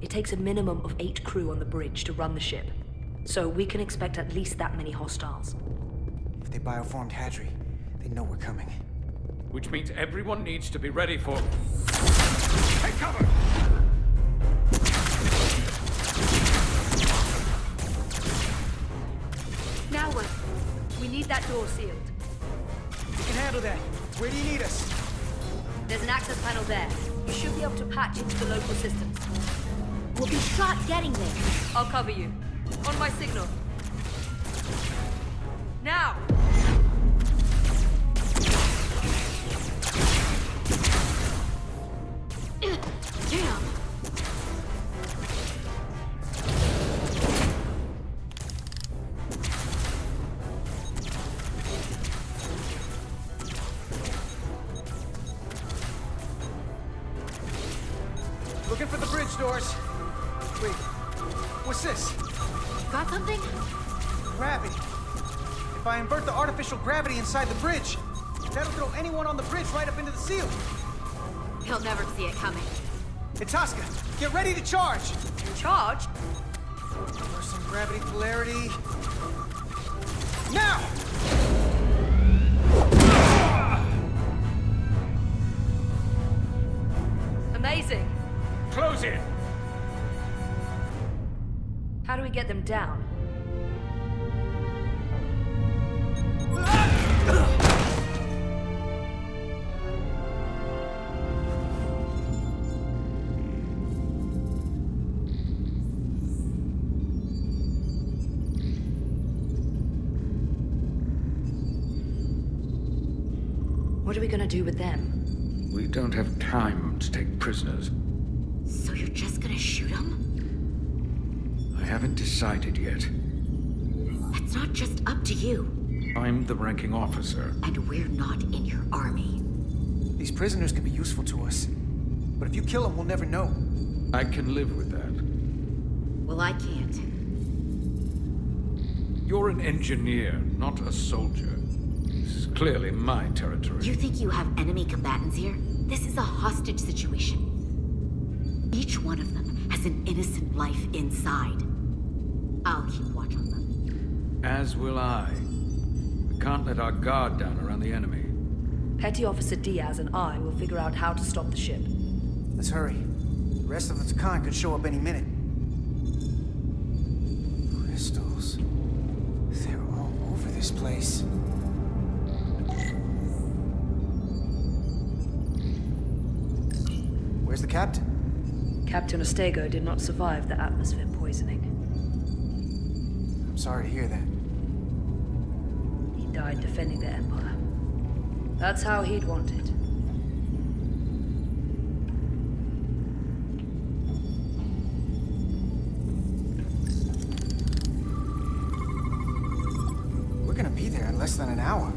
It takes a minimum of 8 crew on the bridge to run the ship. So we can expect at least that many hostiles. If they bioformed Hadri, they know we're coming. Which means everyone needs to be ready for... Take cover! Now what? We need that door sealed. We can handle that. Where do you need us? There's an access panel there. You should be able to patch into the local systems. We'll be shot getting there. I'll cover you. On my signal. Now! Damn! Looking for the bridge doors. Wait, what's this? Got something? Gravity. If I invert the artificial gravity inside the bridge, that'll throw anyone on the bridge right up into the seal. He'll never see it coming. Itasca, get ready to charge! Charge? For some gravity polarity. Now! Amazing. Close in! How do we get them down? What are we gonna do with them? We don't have time to take prisoners. So you're just gonna shoot him? I haven't decided yet. That's not just up to you. I'm the ranking officer. And we're not in your army. These prisoners could be useful to us. But if you kill them, we'll never know. I can live with that. Well, I can't. You're an engineer, not a soldier. This is clearly my territory. You think you have enemy combatants here? This is a hostage situation. Each one of them has an innocent life inside. I'll keep watch on them. As will I. We can't let our guard down around the enemy. Petty Officer Diaz and I will figure out how to stop the ship. Let's hurry. The rest of the Takan could show up any minute. Crystals. They're all over this place. Where's the captain? Captain Ostego did not survive the atmosphere poisoning. I'm sorry to hear that. He died defending the Empire. That's how he'd want it. We're gonna be there in less than an hour.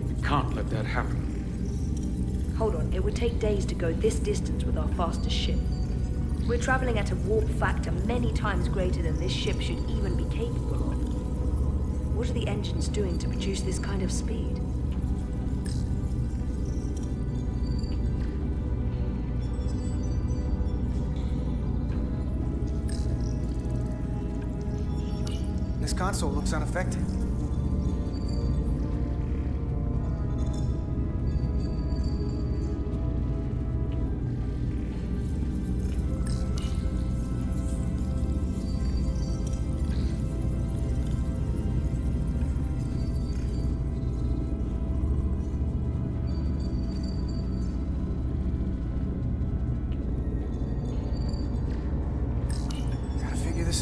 We can't let that happen. Hold on, it would take days to go this distance with our fastest ship. We're traveling at a warp factor many times greater than this ship should even be capable of. What are the engines doing to produce this kind of speed? This console looks unaffected.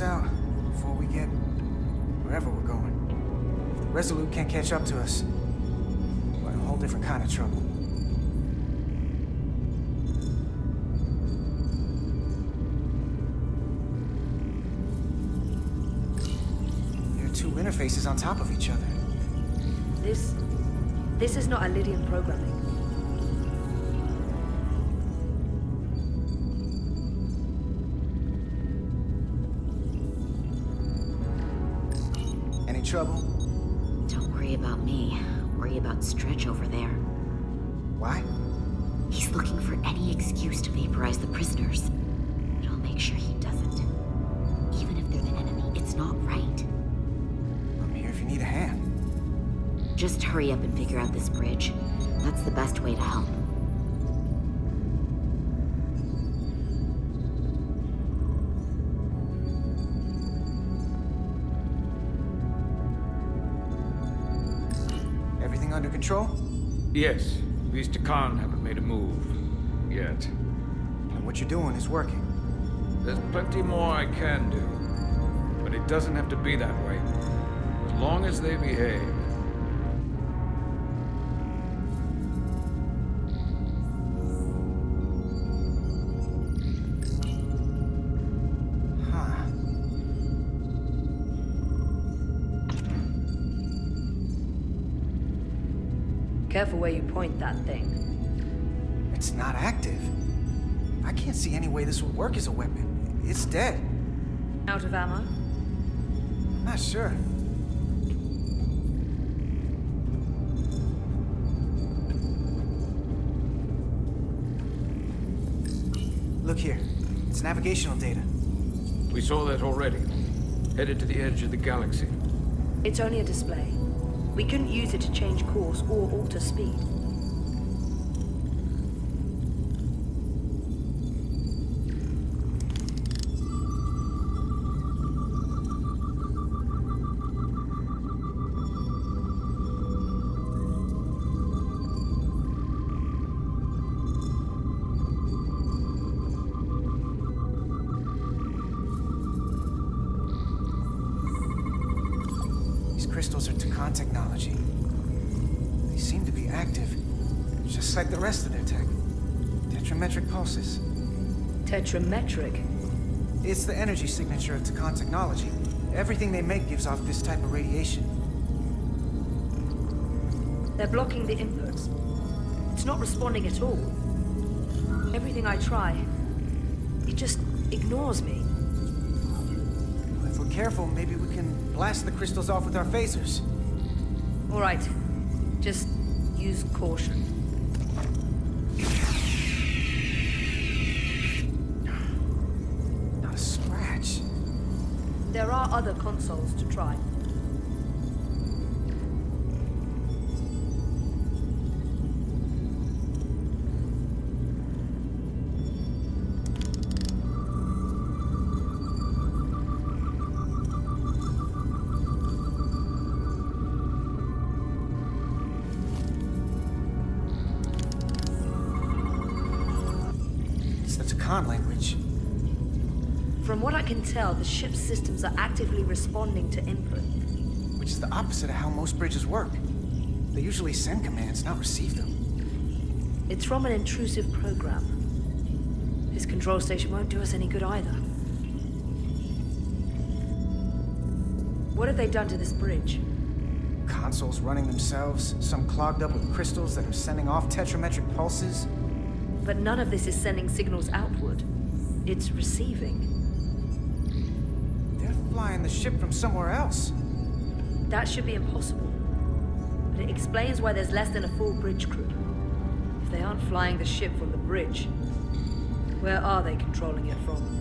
Out before we get wherever we're going. If the Resolute can't catch up to us, we're in a whole different kind of trouble. There are two interfaces on top of each other. This is not Lydian programming. Trouble? Don't worry about me. Worry about Stretch over there. Why? He's looking for any excuse to vaporize the prisoners. It'll make sure he doesn't. Even if they're the enemy, it's not right. I'm here if you need a hand. Just hurry up and figure out this bridge. That's the best way to help. Everything under control? Yes, these Takan haven't made a move. Yet. And what you're doing is working. There's plenty more I can do. But it doesn't have to be that way. As long as they behave. Huh. Careful where you point that thing. It's not active. I can't see any way this would work as a weapon. It's dead. Out of ammo? I'm not sure. Look here. It's navigational data. We saw that already. Headed to the edge of the galaxy. It's only a display. We couldn't use it to change course or alter speed. Crystals are Takan technology. They seem to be active, just like the rest of their tech. Tetrametric pulses. Tetrametric? It's the energy signature of Takan technology. Everything they make gives off this type of radiation. They're blocking the inputs. It's not responding at all. Everything I try, it just ignores me. If we're careful, maybe we can blast the crystals off with our phasers. All right. Just use caution. Not a scratch. There are other consoles to try. Language. From what I can tell, the ship's systems are actively responding to input. Which is the opposite of how most bridges work. They usually send commands, not receive them. It's from an intrusive program. This control station won't do us any good either. What have they done to this bridge? Consoles running themselves, some clogged up with crystals that are sending off tetrametric pulses. But none of this is sending signals outward. It's receiving. They're flying the ship from somewhere else. That should be impossible. But it explains why there's less than a full bridge crew. If they aren't flying the ship from the bridge, where are they controlling it from?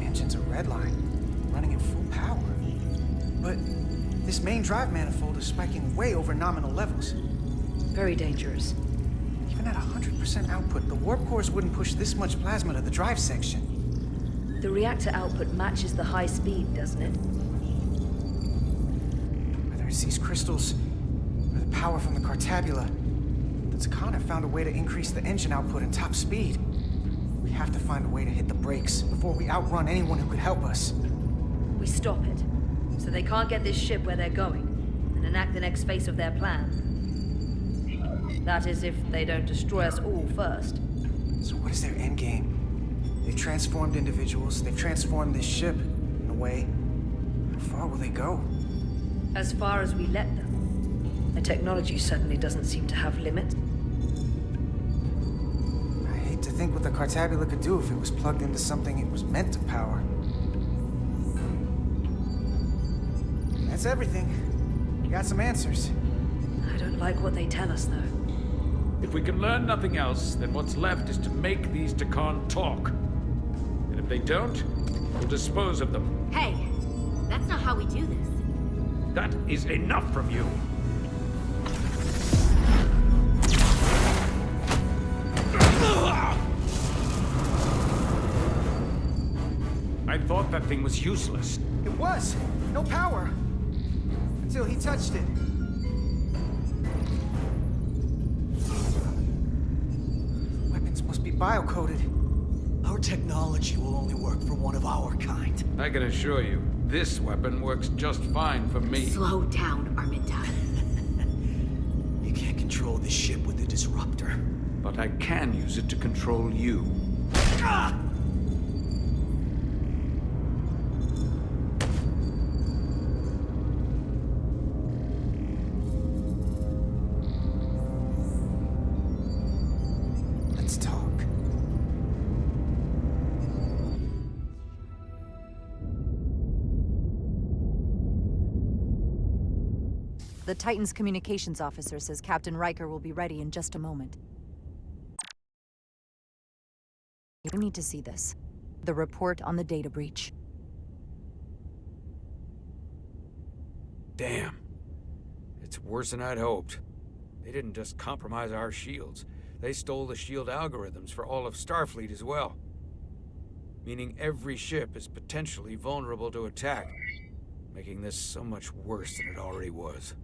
Engine's a red line, running at full power. But This main drive manifold is spiking way over nominal levels. Very dangerous. Even at 100% output, the warp cores wouldn't push this much plasma to the drive section. The reactor output matches the high speed, doesn't it? Whether it's these crystals or the power from the Cartabula, the Scannen have found a way to increase the engine output and top speed. We have to find a way to hit the brakes before we outrun anyone who could help us. We stop it, so they can't get this ship where they're going, and enact the next phase of their plan. That is, if they don't destroy us all first. So what is their end game? They've transformed individuals, they've transformed this ship, in a way. How far will they go? As far as we let them. The technology certainly doesn't seem to have limits. I hate to think what the Cartabula could do if it was plugged into something it was meant to power. That's everything. We got some answers. I don't like what they tell us, though. If we can learn nothing else, then what's left is to make these Takan talk. And if they don't, we'll dispose of them. Hey, that's not how we do this. That is enough from you. I thought that thing was useless. It was! No power! Until he touched it. Weapons must be bio-coded. Our technology will only work for one of our kind. I can assure you, this weapon works just fine for me. Slow down, Arminta. You can't control this ship with a disruptor. But I can use it to control you. Ah! Let's talk. The Titan's communications officer says Captain Riker will be ready in just a moment. You need to see this. The report on the data breach. Damn. It's worse than I'd hoped. They didn't just compromise our shields. They stole the shield algorithms for all of Starfleet as well. Meaning every ship is potentially vulnerable to attack, making this so much worse than it already was.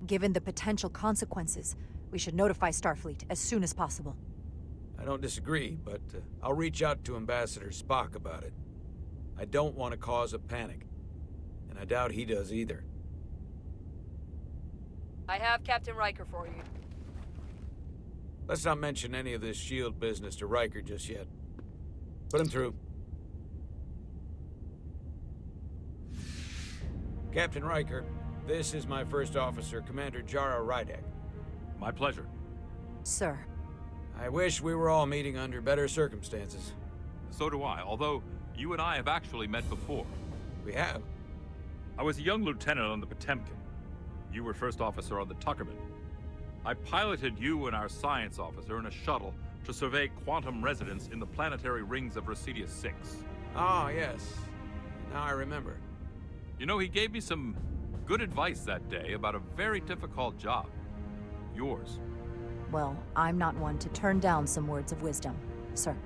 Given the potential consequences, we should notify Starfleet as soon as possible. I don't disagree, but I'll reach out to Ambassador Spock about it. I don't want to cause a panic, and I doubt he does either. I have Captain Riker for you. Let's not mention any of this shield business to Riker just yet. Put him through. Captain Riker, this is my first officer, Commander Jara Rydek. My pleasure. Sir. I wish we were all meeting under better circumstances. So do I, although you and I have actually met before. We have. I was a young lieutenant on the Potemkin. You were first officer on the Tuckerman. I piloted you and our science officer in a shuttle to survey quantum resonance in the planetary rings of Residius 6. Ah, yes. Now I remember. You know, he gave me some good advice that day about a very difficult job. Yours. Well, I'm not one to turn down some words of wisdom, sir.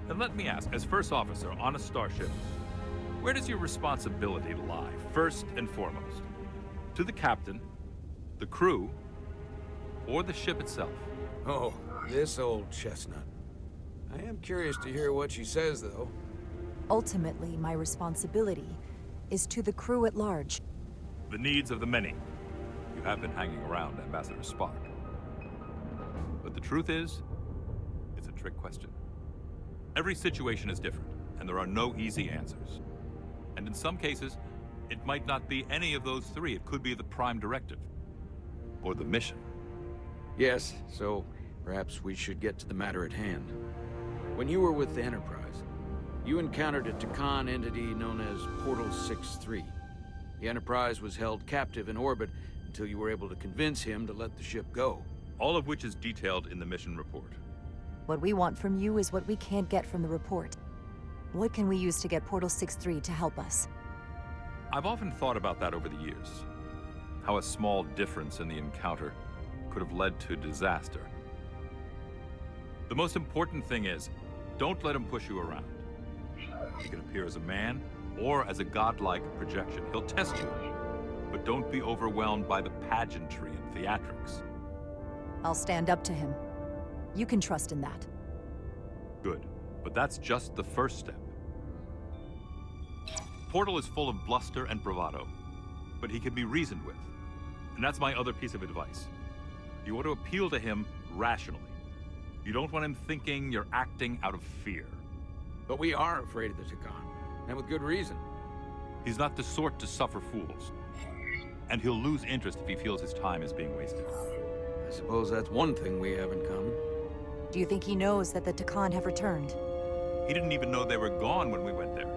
And let me ask, as first officer on a starship, where does your responsibility lie, first and foremost? To the captain, the crew, or the ship itself? Oh, this old chestnut. I am curious to hear what she says, though. Ultimately, my responsibility is to the crew at large. The needs of the many. You have been hanging around Ambassador Spock. But the truth is, it's a trick question. Every situation is different, and there are no easy answers. And in some cases, it might not be any of those three. It could be the prime directive, or the mission. Yes, so perhaps we should get to the matter at hand. When you were with the Enterprise, you encountered a Takan entity known as Portal 6-3. The Enterprise was held captive in orbit until you were able to convince him to let the ship go. All of which is detailed in the mission report. What we want from you is what we can't get from the report. What can we use to get Portal 6-3 to help us? I've often thought about that over the years. how a small difference in the encounter could have led to disaster. The most important thing is, don't let him push you around. He can appear as a man or as a godlike projection. He'll test you, but don't be overwhelmed by the pageantry and theatrics. I'll stand up to him. You can trust in that. Good, but that's just the first step. Portal is full of bluster and bravado, but he can be reasoned with. And that's my other piece of advice. You want to appeal to him rationally. You don't want him thinking you're acting out of fear. But we are afraid of the Takan, and with good reason. He's not the sort to suffer fools. And he'll lose interest if he feels his time is being wasted. I suppose that's one thing we have in common. Do you think he knows that the Takan have returned? He didn't even know they were gone when we went there.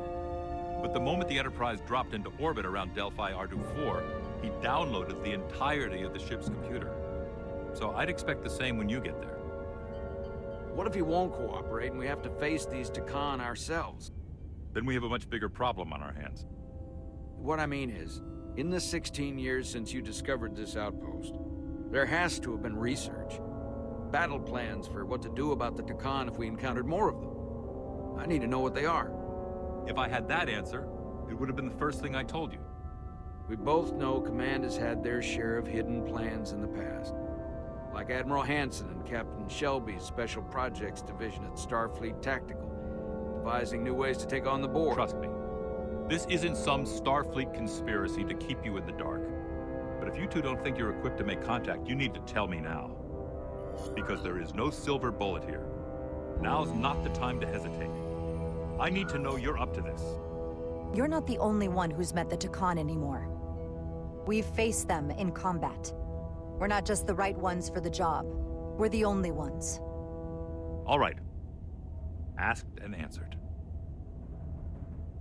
But the moment the Enterprise dropped into orbit around Delphi Ardu 4, he downloaded the entirety of the ship's computer. So I'd expect the same when you get there. What if he won't cooperate and we have to face these Takan ourselves? Then we have a much bigger problem on our hands. What I mean is, in the 16 years since you discovered this outpost, there has to have been research. Battle plans for what to do about the Takan if we encountered more of them. I need to know what they are. If I had that answer, it would have been the first thing I told you. We both know Command has had their share of hidden plans in the past. Like Admiral Hansen and Captain Shelby's Special Projects Division at Starfleet Tactical, devising new ways to take on the board. Trust me, this isn't some Starfleet conspiracy to keep you in the dark. But if you two don't think you're equipped to make contact, you need to tell me now. Because there is no silver bullet here. Now's not the time to hesitate. I need to know you're up to this. You're not the only one who's met the Takan anymore. We've faced them in combat. We're not just the right ones for the job. We're the only ones. All right. Asked and answered.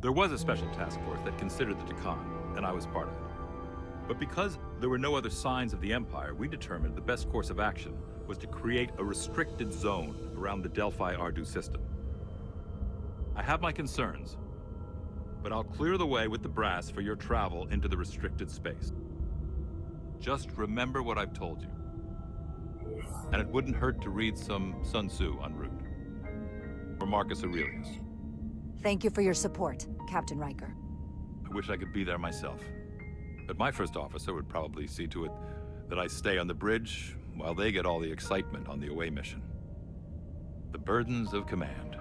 There was a special task force that considered the Takan, and I was part of it. But because there were no other signs of the Empire, we determined the best course of action was to create a restricted zone around the Delphi Ardu system. I have my concerns, but I'll clear the way with the brass for your travel into the restricted space. Just remember what I've told you. And it wouldn't hurt to read some Sun Tzu en route. Or Marcus Aurelius. Thank you for your support, Captain Riker. I wish I could be there myself. But my first officer would probably see to it that I stay on the bridge while they get all the excitement on the away mission. The burdens of command.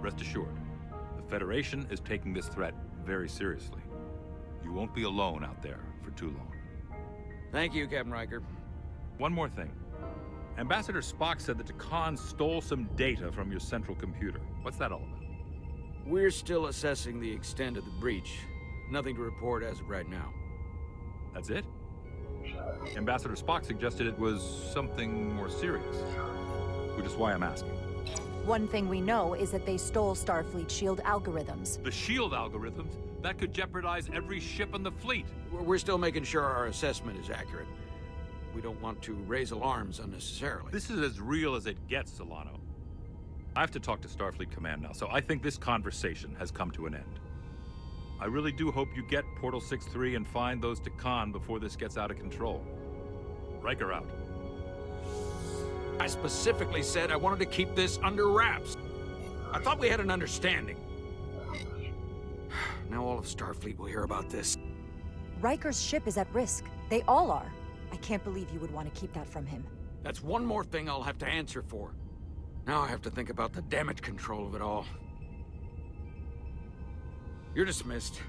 Rest assured, the Federation is taking this threat very seriously. You won't be alone out there for too long. Thank you, Captain Riker. One more thing. Ambassador Spock said that Takan stole some data from your central computer. What's that all about? We're still assessing the extent of the breach. Nothing to report as of right now. That's it? Ambassador Spock suggested it was something more serious, which is why I'm asking. One thing we know is that they stole Starfleet shield algorithms. The shield algorithms? That could jeopardize every ship in the fleet. We're still making sure our assessment is accurate. We don't want to raise alarms unnecessarily. This is as real as it gets, Solano. I have to talk to Starfleet Command now, so I think this conversation has come to an end. I really do hope you get Portal 6-3 and find those Takan before this gets out of control. Riker out. I specifically said I wanted to keep this under wraps. I thought we had an understanding. Now all of Starfleet will hear about this. Riker's ship is at risk. They all are. I can't believe you would want to keep that from him. That's one more thing I'll have to answer for. Now I have to think about the damage control of it all. You're dismissed.